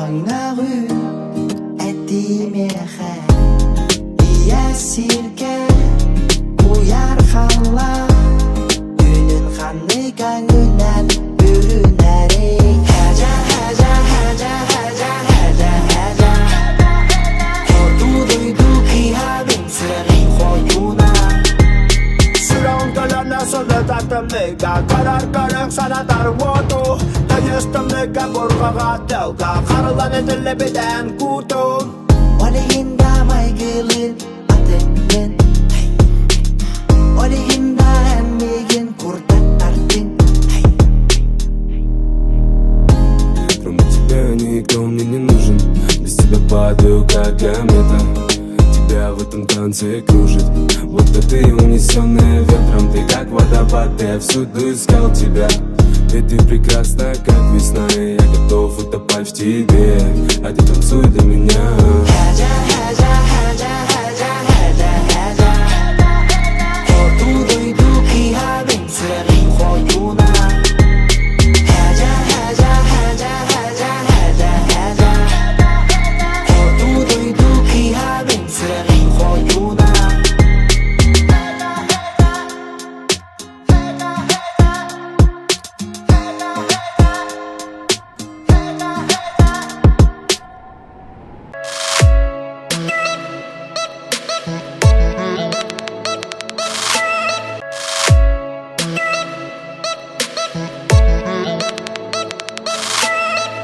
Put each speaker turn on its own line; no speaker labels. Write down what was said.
Хайнагы әдемеха Ия сирке Уяр хала Үнін қаны кәңінен бүрінәрі Хәжа, хәжа, хәжа, хәжа, хәжа, хәжа Қоту дойду қиябын сырын қойуна
Sıraun kalana solo tatamega Karar karang sana tarwoto Tayıstamega borgaga telga Karılan edille beden kutu
Olayında maygılın atengin Olayında emmegin kurtak tartın
Кроме тебя никто мне не нужен. Без тебя падаю, как комета. Тебя в этом танце кружит, будто ты унесенная ветром. Ты как водопад, я всюду искал тебя. Ведь ты прекрасна, как весна, и я готов утопать в тебе. А ты танцуй для меня.